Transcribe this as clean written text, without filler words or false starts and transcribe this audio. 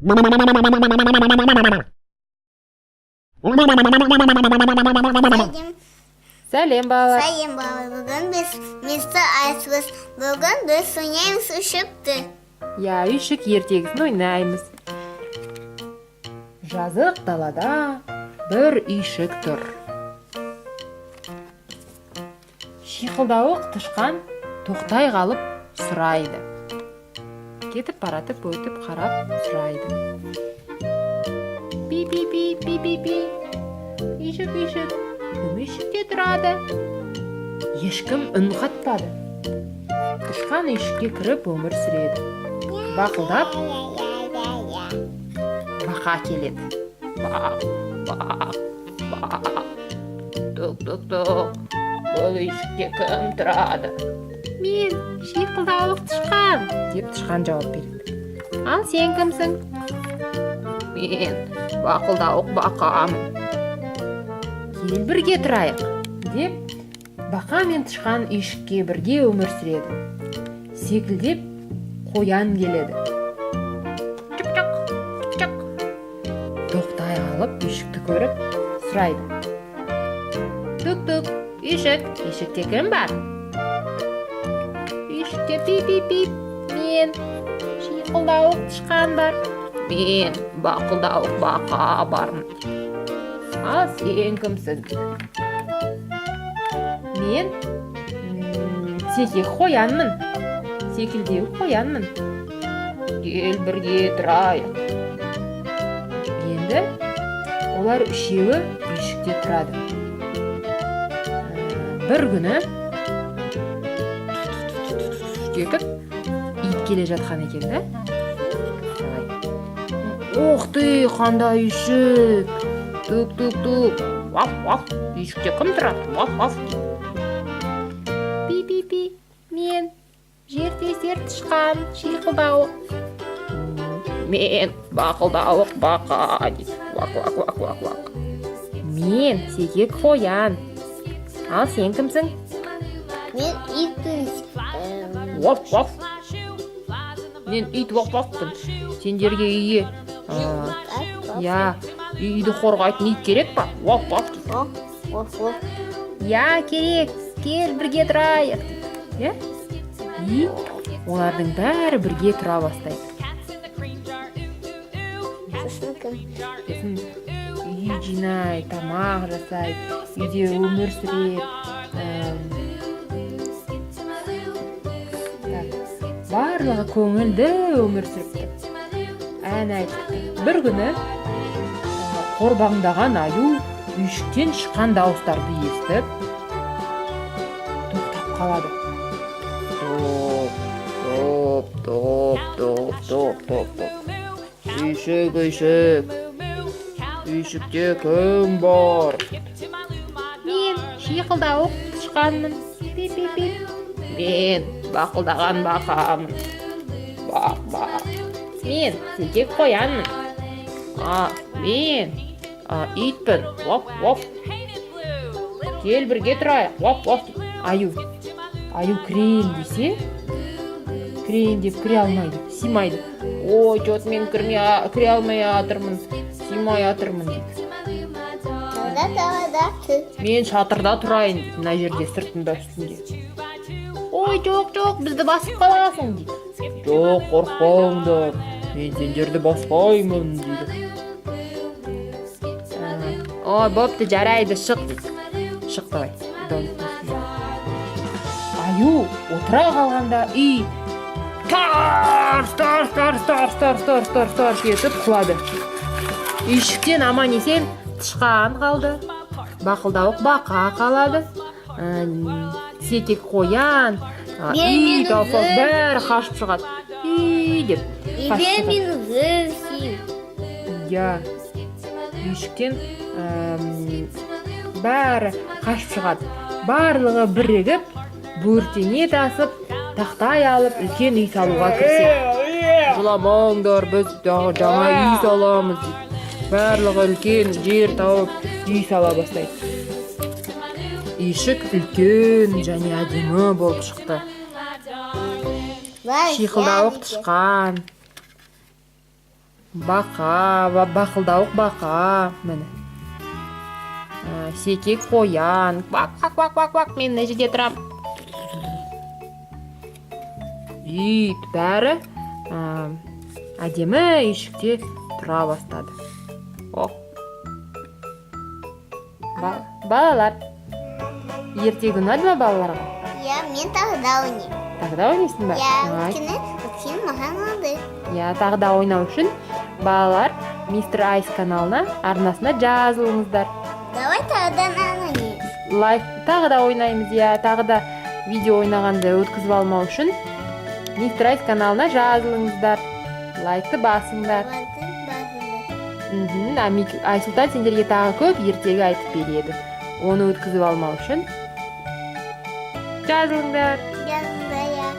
Сәлем, балалар. Сәлем, балалар. Бүгін біз мистер Айсбыз. Бүгін біз ойнаймыз үйшікті. Я, үйшік ертегісін ойнаймыз. Жазық далада бір үйшік тұр. Шиқылдауық тышқан тоқтай қалып сұрайды. Кетіп баратып өтіп қарап сұрайды. Би-би-би. Үйшік. Кім үйшікте тұрады? Ешкім үн қатпады. Тышқан үйшікке кіріп өмір сүреді. Бақылдап бақа келеді. Бақ. Тұқ. Бұл үйшікте кім тұрады? Мен, шиқылдауық тышқан, деп тышқан жауап береді. Ал сен кімсің? Мен, бақылдауық бақамын. Кел бірге тұрайық, деп бақа мен тышқан үйшікке бірге өмір сүреді. Секілдеп қоян келеді. Чық. Тоқтай қалып үйшікті көріп сұрайды. Тұқ, үйшікте кім бар? Үйшікте пип. Мен, шиқылдауық тышқан бар. Мен, бақылдауық бақа бармын. Ал сен кімсің? Мен секек қоянмын. Секілдеу қоянмын. Кел бірге тұрайық. Енді олар үшеуі үйшікте тұрады. Бір күні кетіп ит келе жатқан екен да. Оқты, қандай үйшік. Тұқ. Ваф. Үйшікте кім тұрады? Ваф. Пи. Мен, жертесер тышқан, шиқылдауық. Мен, бақылдауық бақа. Вак. Мен, секек қоян. Ал сен кімсің? Мен итпін. Ваф. Мен ит вафпын. Сендерге үйге. Я, үйді қорғайтын ит керек па? Ваф. Я, керек. Кел бірге тұрайық. Я? И олардың бәрі бірге тұра бастайды. Үй жинай, тамақ жасайды, үйде өмір сүреді. Барлығы көңілді өмір сүріпті. Ән айтты. Bir күні қорбаңдаған аю үйшіктен шыққан дауыстарды естіп тоқтап қалады. Топ. Үйшікте кім бар? Мен шиқылдауық тышқанмын. Пип. Мен бақылдаған бақамын. Бақ. Мен секек қоянмын. Мен итпін. Ваф. Кел бірге тұрайық. Ваф. Аю кірейін десе, кірейін деп кіре алмайды, симайды. Ой, жот мен кіре алмай атырмын, симай атырмын дейді. Мен шатырда тұрайын дейді, мына жерде сыртында үстінде. Ой, жоқ, бізді басып қаласың дейді. Жоқ, қорықпаңдар, мен сендерді баспаймын дейді. Ой, бопты, жарайды, шық дейді. Шық давай. Аю отыра қалғанда үй тарс кетіп құлады. Үйшіктен аман есен тышқан қалды. Бақылдауық бақа қалады. Секек қоян, ит алсақ бәрі қашып шығады. Деп қашып шығады. Үйшіктен бәрі қашып шығады. Барлығы бірігіп бөртене тасып, тақтай алып, үлкен үй салуға кіріседі. Жыламаңдар, біз жаңа үй саламыз. Барлығы үлкен жер тауып, үй сала бастайды. Үйшік үлкен және әдемі болып шықты. Шиқылдауық тышқан Бақа, бақылдауық бақа. Міне. Секек қоян. Бақ, бақ, бақ, бақ, бақ. Мен мына жерде тұрам. Бәрі әдемі үйшікте тұра бастады. Балалар, ертегі ұнады ма балаларға? Я, мен тағы да ойнаймын. Тағы да ойнайсың ба? Я, өйткені маған ұнады. Я, тағы да ойнау үшін балалар Мистер Айс каналына, арнасына жазылыңыздар. Давай тағы да ойнаймыз. Лайк, тағы да ойнаймыз, я, тағы да видео ойнағанды өткізіп алмау үшін Мистер Айс каналына жазылыңыздар. Лайкты басыңдар. Айсұлтан сендерге тағы көп ертегі айтып береді. Оны өткізіп алмау үшін жазылыңдар. Жазыңдар, я.